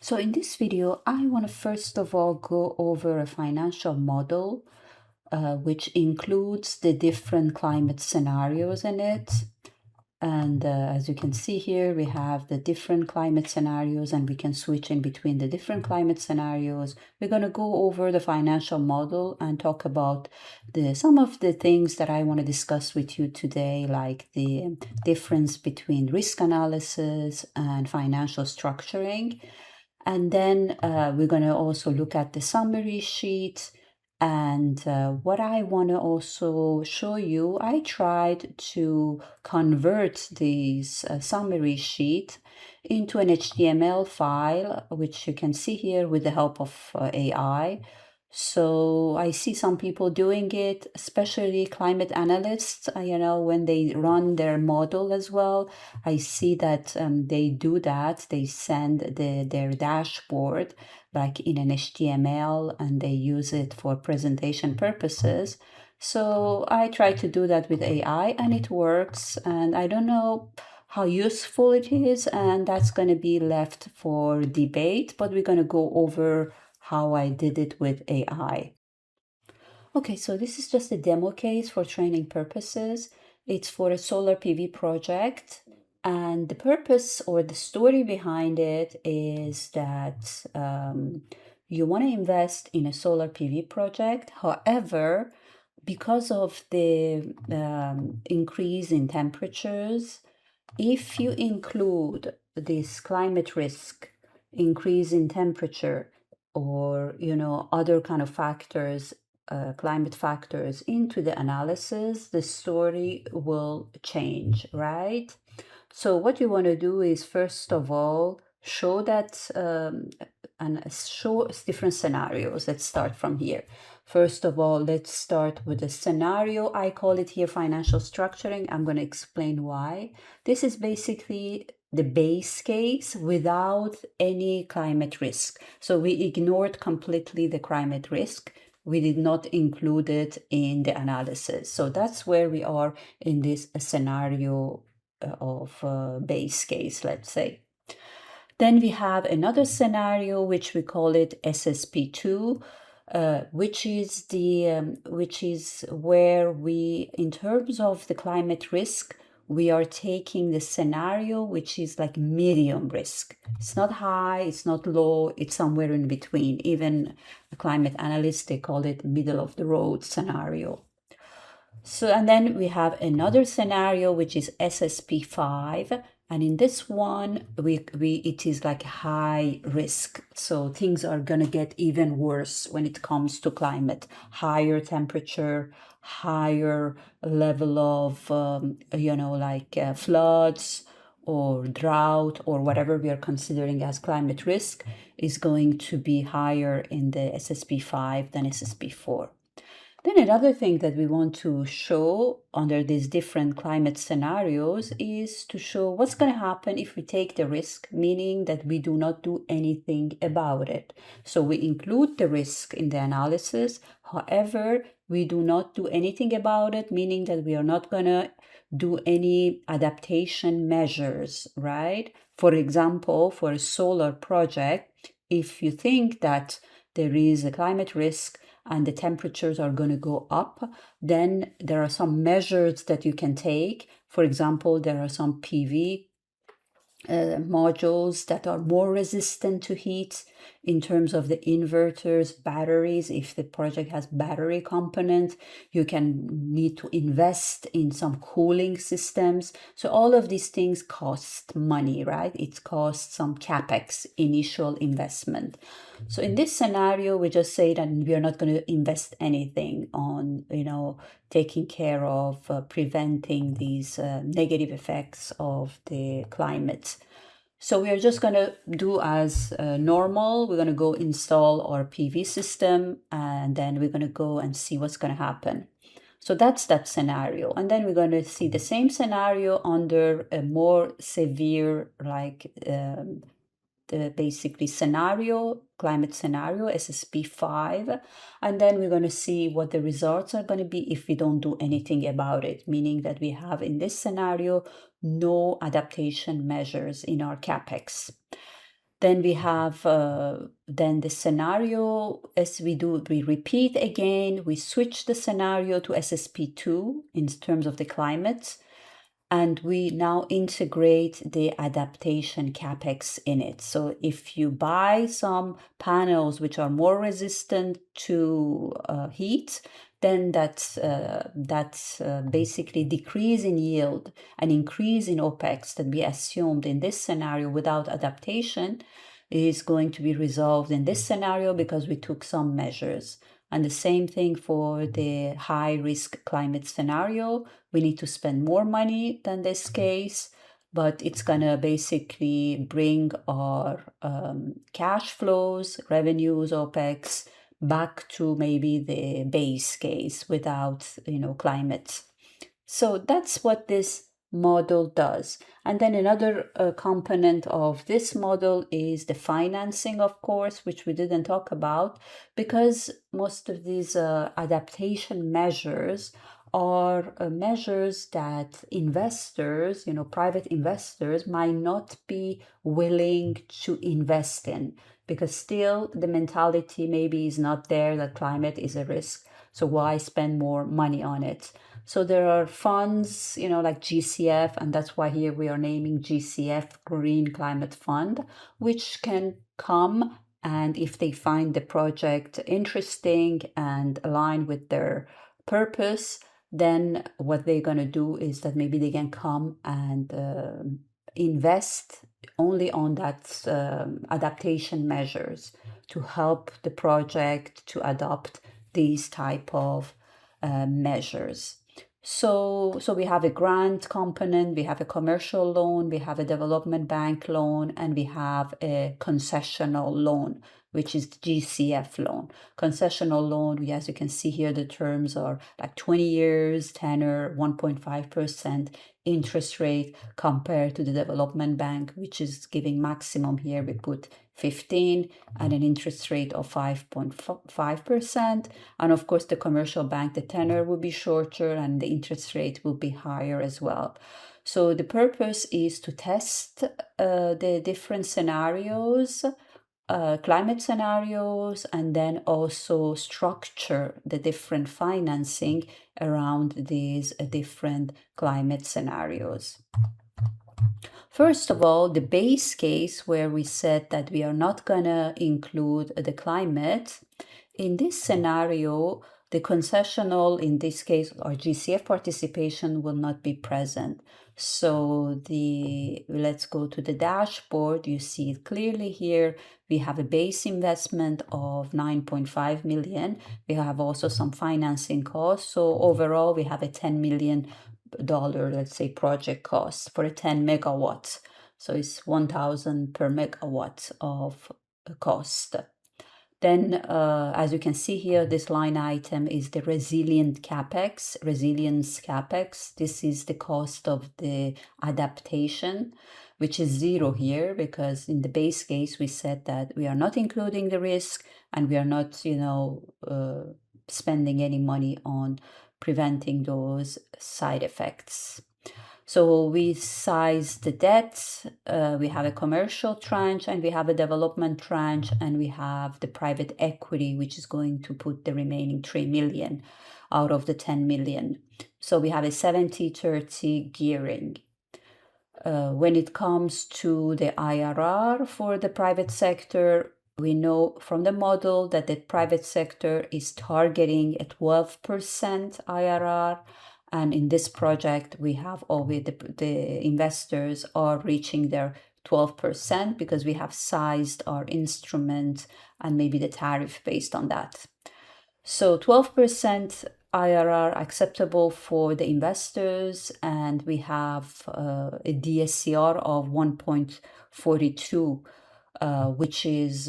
So in this video, I want to first of all go over a financial model, which includes the different climate scenarios in it. And as you can see here, we have the different climate scenarios and we can switch in between the different climate scenarios. We're going to go over the financial model and talk about some of the things that I want to discuss with you today, like the difference between risk analysis and financial structuring. And then we're going to also look at the summary sheet. And what I want to also show you, I tried to convert this summary sheet into an HTML file, which you can see here with the help of AI. So I see some people doing it, especially climate analysts, when they run their model as well. I see that they do that. They send their dashboard like in an HTML and they use it for presentation purposes. So I try to do that with AI and it works. And I don't know how useful it is, and that's going to be left for debate, but we're going to go over how I did it with AI. Okay, so this is just a demo case for training purposes. It's for a solar PV project. And the purpose or the story behind it is that you want to invest in a solar PV project. However, because of the increase in temperatures, if you include this climate risk, increase in temperature, or other kind of factors, climate factors into the analysis, the story will change, right? So what you want to do is first of all show that and show different scenarios. Let's start from here. First of all, let's start with a scenario. I call it here financial structuring. I'm going to explain why. This is basically the base case without any climate risk. So we ignored completely the climate risk. We did not include it in the analysis. So that's where we are in this scenario of base case, let's say. Then we have another scenario, which we call it SSP2, which is where we, in terms of the climate risk, we are taking the scenario which is like medium risk. It's not high, it's not low, it's somewhere in between. Even climate analysts, they call it middle of the road scenario. So, and then we have another scenario, which is SSP5. And in this one, it is like high risk. So things are going to get even worse when it comes to climate. Higher temperature, higher level of, floods or drought or whatever we are considering as climate risk is going to be higher in the SSP5 than SSP4. Then another thing that we want to show under these different climate scenarios is to show what's going to happen if we take the risk, meaning that we do not do anything about it. So we include the risk in the analysis. However, we do not do anything about it, meaning that we are not going to do any adaptation measures, right? For example, for a solar project, if you think that there is a climate risk, and the temperatures are going to go up, then there are some measures that you can take. For example, there are some PV modules that are more resistant to heat in terms of the inverters, batteries. If the project has battery component, you can need to invest in some cooling systems. So all of these things cost money, right? It costs some CAPEX, initial investment. So in this scenario, we just say that we are not going to invest anything on, taking care of preventing these negative effects of the climate. So we are just going to do as normal. We're going to go install our PV system, and then we're going to go and see what's going to happen. So that's that scenario. And then we're going to see the same scenario under a more severe, like the basically climate scenario, SSP5. And then we're going to see what the results are going to be if we don't do anything about it, meaning that we have in this scenario no adaptation measures in our CAPEX. Then we have then the scenario, as we repeat again, we switch the scenario to SSP2 in terms of the climate, and we now integrate the adaptation CAPEX in it. So if you buy some panels which are more resistant to heat, then that's basically decrease in yield and increase in OPEX that we assumed in this scenario without adaptation is going to be resolved in this scenario because we took some measures. And the same thing for the high risk climate scenario. We need to spend more money than this case, but it's going to basically bring our cash flows, revenues, OPEX back to maybe the base case without, climate. So that's what this model does. And then another component of this model is the financing, of course, which we didn't talk about, because most of these adaptation measures are measures that investors, private investors might not be willing to invest in, because still the mentality maybe is not there that climate is a risk. So why spend more money on it? So there are funds, like GCF, and that's why here we are naming GCF Green Climate Fund, which can come, and if they find the project interesting and aligned with their purpose, then what they're going to do is that maybe they can come and invest only on that adaptation measures to help the project to adopt these type of measures. So we have a grant component, we have a commercial loan, we have a development bank loan, and we have a concessional loan, which is the GCF loan. Concessional loan, as you can see here, the terms are like 20 years, tenor, 1.5% interest rate compared to the development bank, which is giving maximum here. We put 15 and an interest rate of 5.5%. And of course, the commercial bank, the tenor will be shorter and the interest rate will be higher as well. So the purpose is to test the different scenarios, climate scenarios, and then also structure the different financing around these different climate scenarios. First of all, the base case where we said that we are not going to include the climate, in this scenario, the concessional, in this case, or GCF participation will not be present. So let's go to the dashboard. You see it clearly here. We have a base investment of 9.5 million. We have also some financing costs. So overall, we have a $10 million, let's say, project cost for a 10 megawatts. So it's 1,000 per megawatt of cost. Then, as you can see here, this line item is the resilience CAPEX. This is the cost of the adaptation, which is zero here, because in the base case, we said that we are not including the risk and we are not, spending any money on preventing those side effects. So we size the debt, we have a commercial tranche and we have a development tranche, and we have the private equity, which is going to put the remaining 3 million out of the 10 million. So we have a 70-30 gearing. When it comes to the IRR for the private sector, we know from the model that the private sector is targeting a 12% IRR. And in this project, we have already the investors are reaching their 12% because we have sized our instrument and maybe the tariff based on that. So 12% IRR acceptable for the investors, and we have a DSCR of 1.42. Which is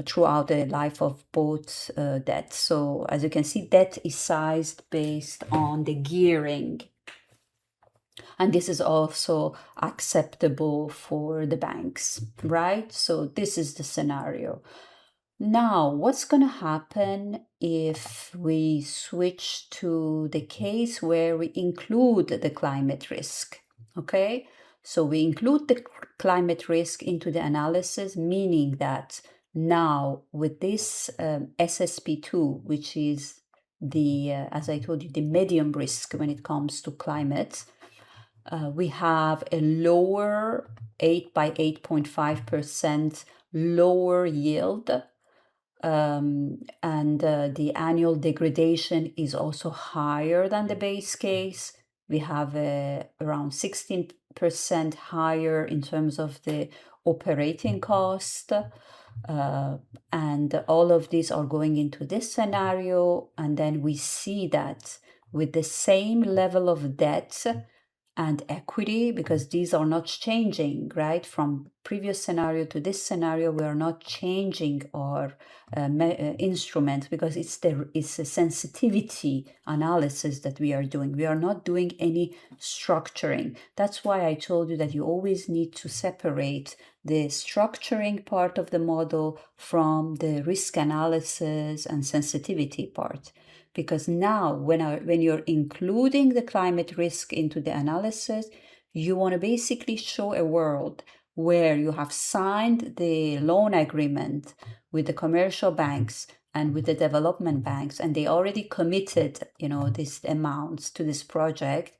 throughout the life of both debt. So as you can see, debt is sized based on the gearing. And this is also acceptable for the banks, right? So this is the scenario. Now, what's going to happen if we switch to the case where we include the climate risk? Okay. So we include the climate risk into the analysis, meaning that now with this SSP2, which is the, as I told you, the medium risk when it comes to climate, we have a lower 8 by 8.5% lower yield. And the annual degradation is also higher than the base case. We have around 16% higher in terms of the operating cost. And all of these are going into this scenario. And then we see that with the same level of debt and equity, because these are not changing, right? From previous scenario to this scenario, we are not changing our instrument because it's a sensitivity analysis that we are doing. We are not doing any structuring. That's why I told you that you always need to separate the structuring part of the model from the risk analysis and sensitivity part. Because now when you're including the climate risk into the analysis, you want to basically show a world where you have signed the loan agreement with the commercial banks and with the development banks, and they already committed, these amounts to this project.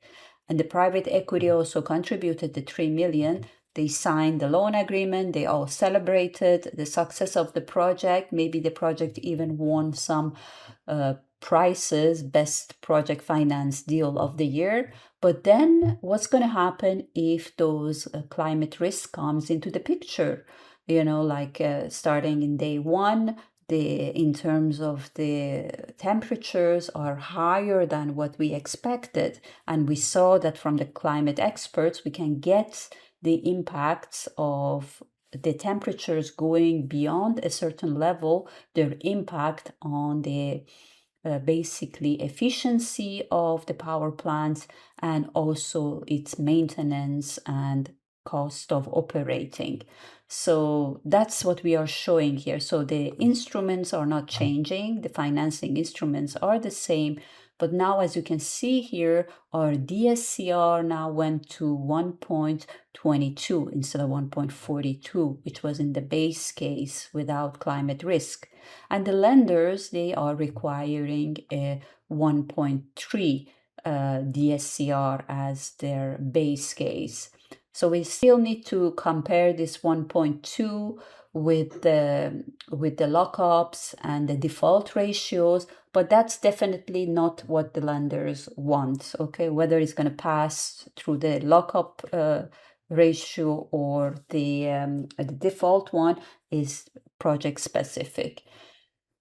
And the private equity also contributed the 3 million. They signed the loan agreement. They all celebrated the success of the project. Maybe the project even won some prizes, best project finance deal of the year. But then what's going to happen if those climate risk comes into the picture? Starting in day one, in terms of the temperatures are higher than what we expected. And we saw that from the climate experts, we can get the impacts of the temperatures going beyond a certain level, their impact on the basically efficiency of the power plants and also its maintenance and cost of operating. So that's what we are showing here. So the instruments are not changing. The financing instruments are the same. But now, as you can see here, our DSCR now went to 1.22 instead of 1.42, which was in the base case without climate risk. And the lenders, they are requiring a 1.3 DSCR as their base case. So we still need to compare this 1.2 with the lockups and the default ratios, but that's definitely not what the lenders want, okay? Whether it's going to pass through the lockup ratio or the default one is project specific.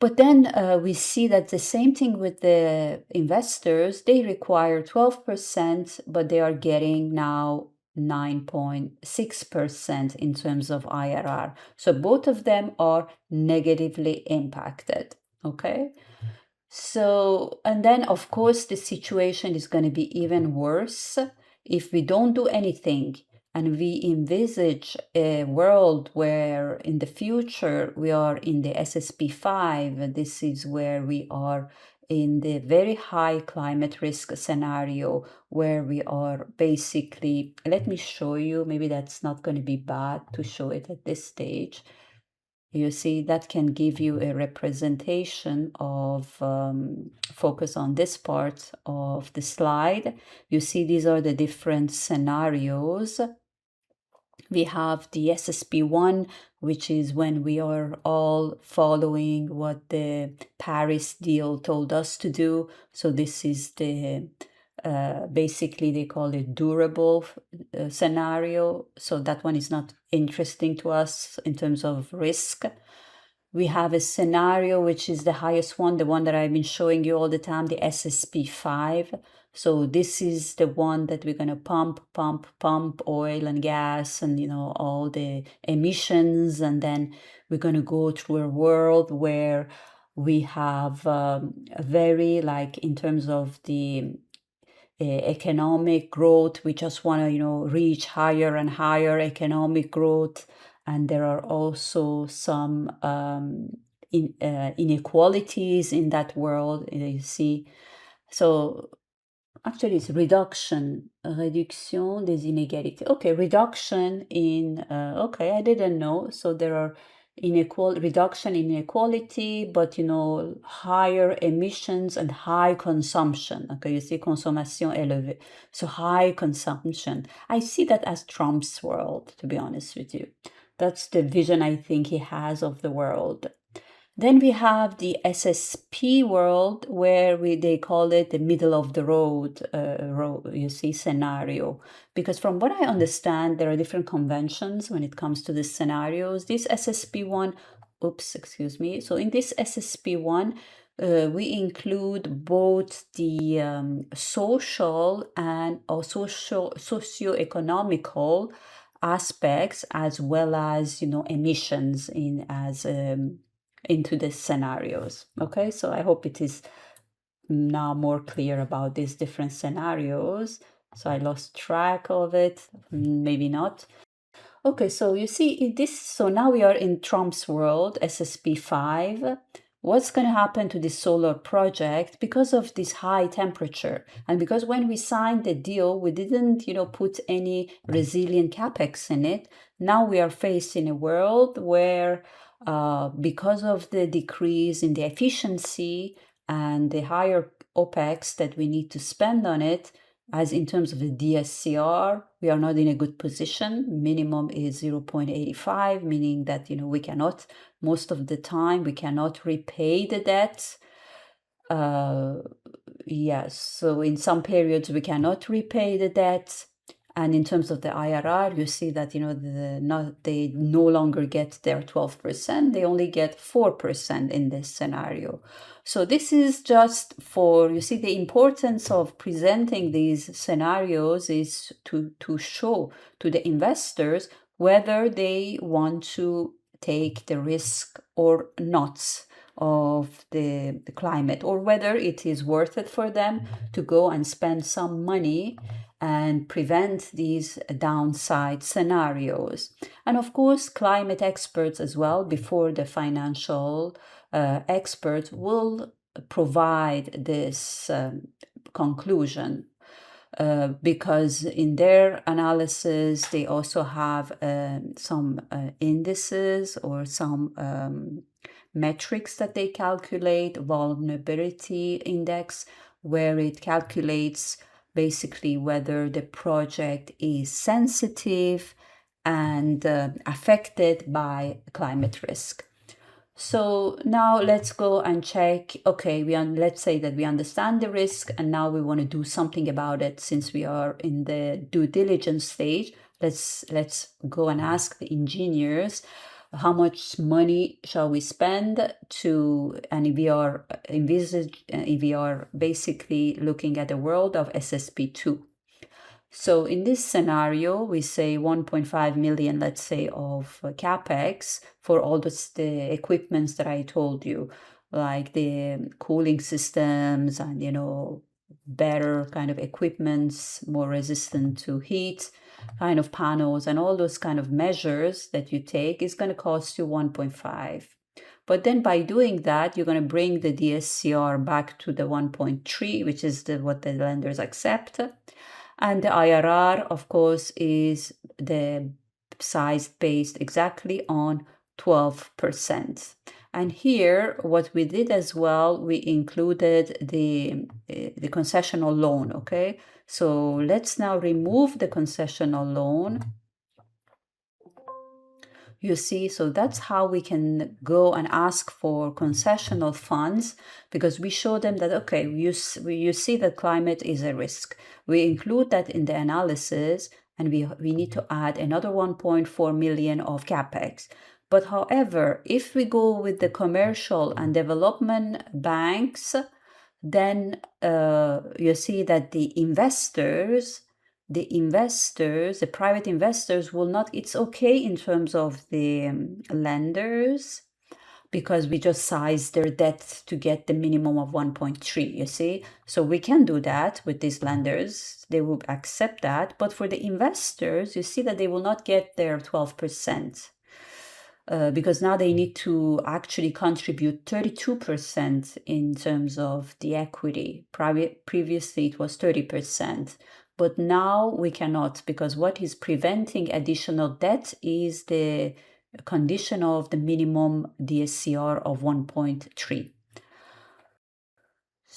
But then we see that the same thing with the investors. They require 12%, but they are getting now 9.6% in terms of IRR. So both of them are negatively impacted, okay? So, and then of course the situation is going to be even worse if we don't do anything and we envisage a world where in the future we are in the SSP5. This is where we are in the very high climate risk scenario where we are basically, let me show you, maybe that's not going to be bad to show it at this stage. You see, that can give you a representation of, focus on this part of the slide. You see, these are the different scenarios. We have the SSP1, which is when we are all following what the Paris deal told us to do. So this is the, basically they call it durable scenario. So that one is not interesting to us in terms of risk. We have a scenario which is the highest one, the one that I've been showing you all the time, the SSP5. So this is the one that we're going to pump oil and gas and, all the emissions. And then we're going to go through a world where we have a very, in terms of the economic growth, we just want to, reach higher and higher economic growth. And there are also some inequalities in that world, you see. So Actually, it's réduction des inégalités. Okay, reduction in, okay, I didn't know. So there are reduction in inequality, but, higher emissions and high consumption. Okay, you see consommation élevée. So high consumption. I see that as Trump's world, to be honest with you. That's the vision I think he has of the world. Then we have the SSP world, where they call it the middle of the road, scenario. Because from what I understand, there are different conventions when it comes to the scenarios. This SSP1, excuse me. So in this SSP1, we include both the social and socio-economical aspects, as well as emissions into the scenarios. Okay, so I hope it is now more clear about these different scenarios. So I lost track of it, maybe not. Okay, so you see so now we are in Trump's world, SSP5. What's going to happen to this solar project because of this high temperature? And because when we signed the deal, we didn't, put any resilient CAPEX in it. Now we are faced in a world where, because of the decrease in the efficiency and the higher OPEX that we need to spend on it, as in terms of the DSCR, we are not in a good position. Minimum is 0.85, meaning that, we cannot, most of the time, we cannot repay the debt. Yes, so in some periods we cannot repay the debt. And in terms of the IRR, you see that, they no longer get their 12%, they only get 4% in this scenario. So this is just for, you see, the importance of presenting these scenarios is to show to the investors whether they want to take the risk or not of the climate, or whether it is worth it for them to go and spend some money and prevent these downside scenarios. And of course, climate experts as well, before the financial experts, will provide this conclusion. Because in their analysis, they also have some indices or some metrics that they calculate, vulnerability index, where it calculates basically whether the project is sensitive and affected by climate risk. So now let's go and check. Okay, let's say that we understand the risk, and now we want to do something about it. Since we are in the due diligence stage, let's go and ask the engineers how much money shall we spend and if we are basically looking at the world of SSP2. So in this scenario, we say 1.5 million, let's say, of CAPEX for all the equipments that I told you, like the cooling systems and, better kind of equipments, more resistant to heat kind of panels, and all those kind of measures that you take is going to cost you 1.5. But then by doing that, you're going to bring the DSCR back to the 1.3, which is what the lenders accept. And the IRR, of course, is the size based exactly on 12%. And here, what we did as well, we included the concessional loan, okay? So let's now remove the concessional loan. You see, so that's how we can go and ask for concessional funds, because we show them that, okay, you see that climate is a risk. We include that in the analysis, and we need to add another 1.4 million of CAPEX. But however, if we go with the commercial and development banks, then you see that the private investors will not, it's okay in terms of the lenders, because we just size their debt to get the minimum of 1.3, you see. So we can do that with these lenders. They will accept that. But for the investors, you see that they will not get their 12%. because now they need to actually contribute 32% in terms of the equity. Previously, it was 30%. But now we cannot, because what is preventing additional debt is the condition of the minimum DSCR of 1.3.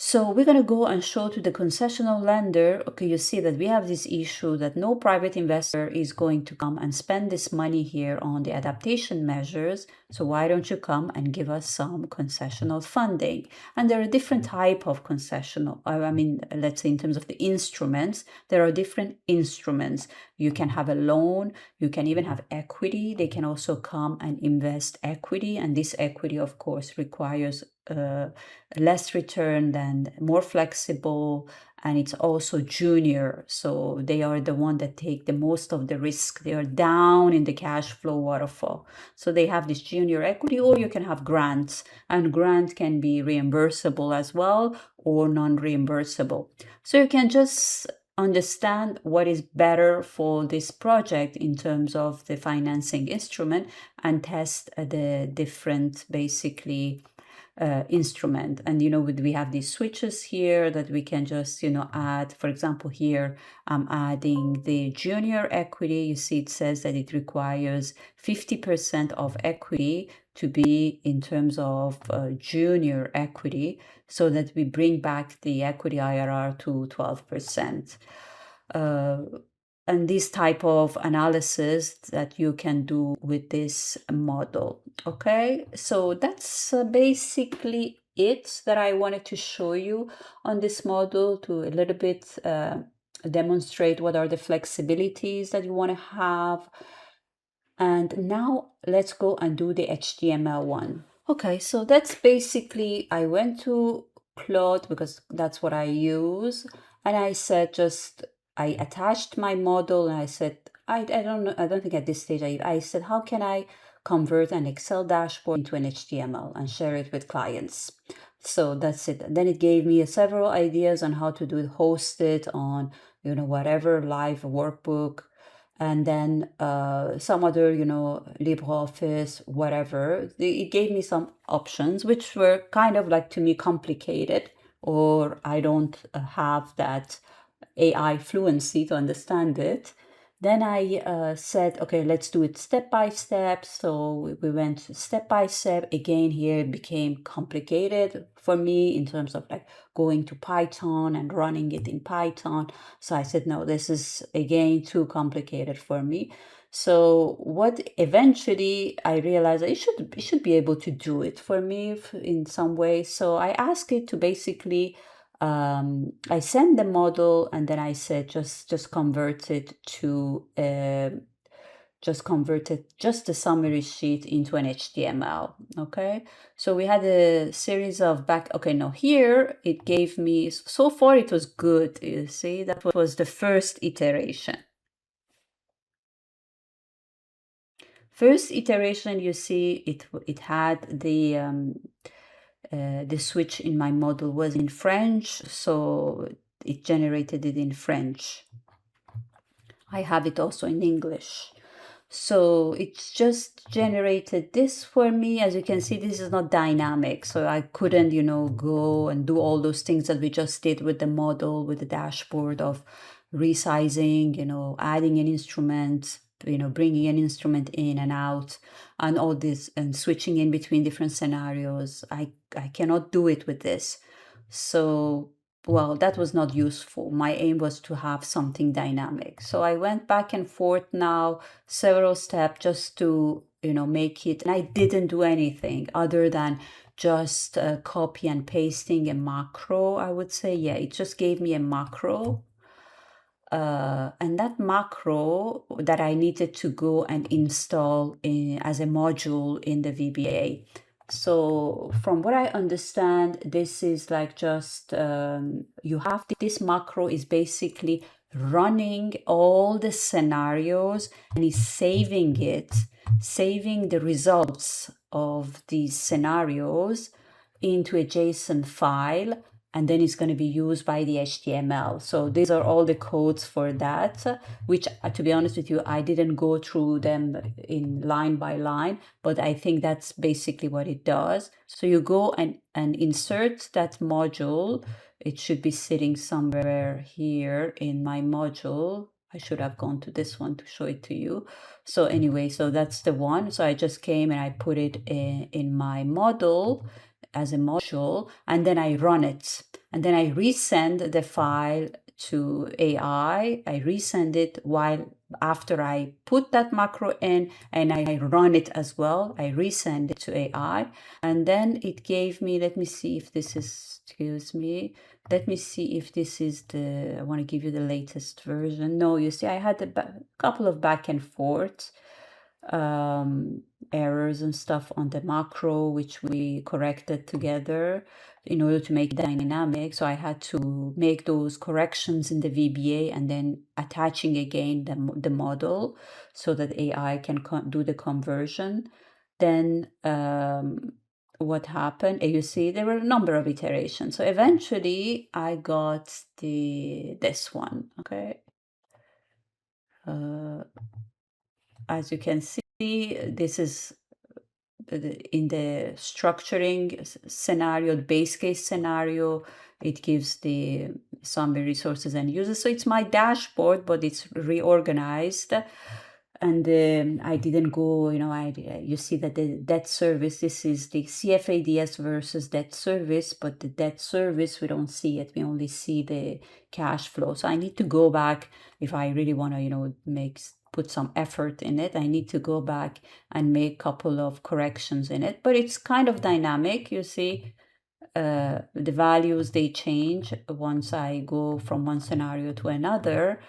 So we're going to go and show to the concessional lender, okay, you see that we have this issue that no private investor is going to come and spend this money here on the adaptation measures. So why don't you come and give us some concessional funding? And there are different type of concessional, I mean, let's say in terms of the instruments, there are different instruments. You can have a loan, you can even have equity. They can also come and invest equity. And this equity, of course, requires less return than more flexible, and it's also junior, so they are the one that take the most of the risk. They are down in the cash flow waterfall, so they have this junior equity. Or you can have grants, and grant can be reimbursable as well or non-reimbursable. So you can just understand what is better for this project in terms of the financing instrument and test the different basically instrument. And we have these switches here that we can just add. For example, here I'm adding the junior equity. You see it says that it requires 50% of equity to be in terms of junior equity, so that we bring back the equity IRR to 12%. And this type of analysis that you can do with this model. Okay, so that's basically it that I wanted to show you on this model, to a little bit demonstrate what are the flexibilities that you want to have. And now let's go and do the HTML one. Okay, so that's basically, I went to Claude because that's what I use, and I said I attached my model, and I said, I don't think at this stage, I said, how can I convert an Excel dashboard into an HTML and share it with clients? So that's it. And then it gave me several ideas on how to do it, host it on, whatever live workbook, and then some other, LibreOffice, whatever. It gave me some options, which were kind of like, to me, complicated, or I don't have that AI fluency to understand it. Then I said, okay, let's do it step by step. So we went step by step. Again, here it became complicated for me in terms of like going to Python and running it in Python. So I said, no, this is again too complicated for me. So what eventually I realized, it should be able to do it for me in some way. So I asked it to basically I sent the model, and then I said just convert it to just a summary sheet into an HTML. Okay, so we had a series of here it gave me, so far it was good. You see, that was the first iteration. First iteration, you see, it had the switch in my model was in French, so it generated it in French. I have it also in English. So it's just generated this for me. As you can see, this is not dynamic, so I couldn't, go and do all those things that we just did with the model, with the dashboard of resizing, adding an instrument, bringing an instrument in and out, and all this, and switching in between different scenarios. I cannot do it with this. So, well, that was not useful. My aim was to have something dynamic. So I went back and forth now, several steps, just to, make it. And I didn't do anything other than just copy and pasting a macro, I would say. Yeah, it just gave me a macro. And that macro that I needed to go and install as a module in the VBA. So from what I understand, this is like just, you have this macro is basically running all the scenarios and is saving the results of these scenarios into a JSON file, and then it's going to be used by the HTML. So these are all the codes for that, which to be honest with you, I didn't go through them in line by line, but I think that's basically what it does. So you go and insert that module. It should be sitting somewhere here in my module. I should have gone to this one to show it to you. So anyway, so that's the one. So I just came and I put it in my model as a module, and then I run it, and then I resend the file to AI. I resend it while after I put that macro in, and I run it as well. I resend it to AI, and then it gave me, let me see if this is, excuse me, let me see if this is I want to give you the latest version. No, you see, I had a couple of back and forth errors and stuff on the macro, which we corrected together in order to make it dynamic. So I had to make those corrections in the VBA and then attaching again the model so that AI can do the conversion. Then what happened? You see, there were a number of iterations. So eventually I got this one, okay? As you can see, this is in the structuring scenario, the base case scenario. It gives the summary resources and uses. So it's my dashboard, but it's reorganized. And I didn't go, you see that the debt service, this is the CFADS versus debt service, but the debt service, we don't see it. We only see the cash flow. So I need to go back if I really want to, put some effort in it. I need to go back and make a couple of corrections in it, but it's kind of dynamic. You see, the values, they change once I go from one scenario to another.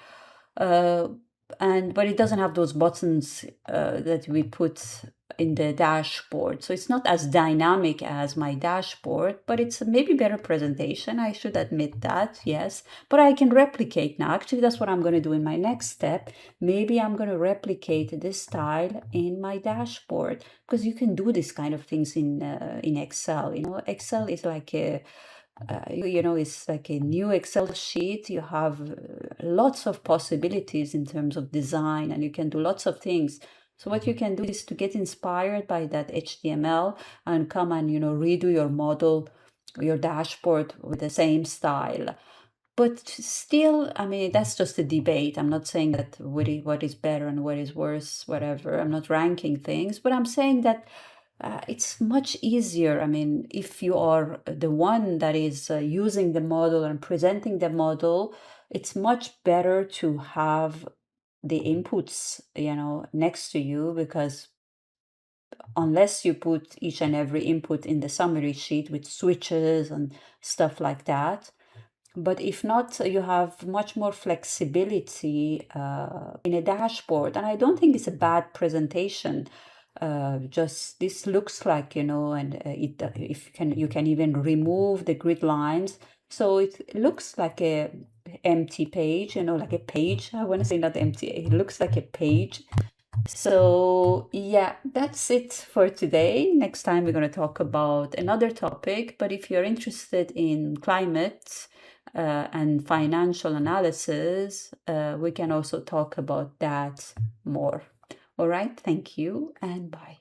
But it doesn't have those buttons that we put in the dashboard. So it's not as dynamic as my dashboard, but it's maybe better presentation. I should admit that, yes. But I can replicate now. Actually, that's what I'm going to do in my next step. Maybe I'm going to replicate this style in my dashboard, because you can do this kind of things in Excel. Excel is like it's like a new Excel sheet. You have lots of possibilities in terms of design, and you can do lots of things. So what you can do is to get inspired by that HTML and come and, redo your model, your dashboard with the same style. But still, that's just a debate. I'm not saying that what is better and what is worse, whatever. I'm not ranking things, but I'm saying that it's much easier. If you are the one that is using the model and presenting the model, it's much better to have the inputs, next to you, because unless you put each and every input in the summary sheet with switches and stuff like that. But if not, you have much more flexibility in a dashboard. And I don't think it's a bad presentation. Just this looks like, and you can even remove the grid lines. So it looks like a empty page, like a page. I want to say not empty. It looks like a page. So yeah, that's it for today. Next time we're going to talk about another topic. But if you're interested in climate and financial analysis, we can also talk about that more. All right, thank you and bye.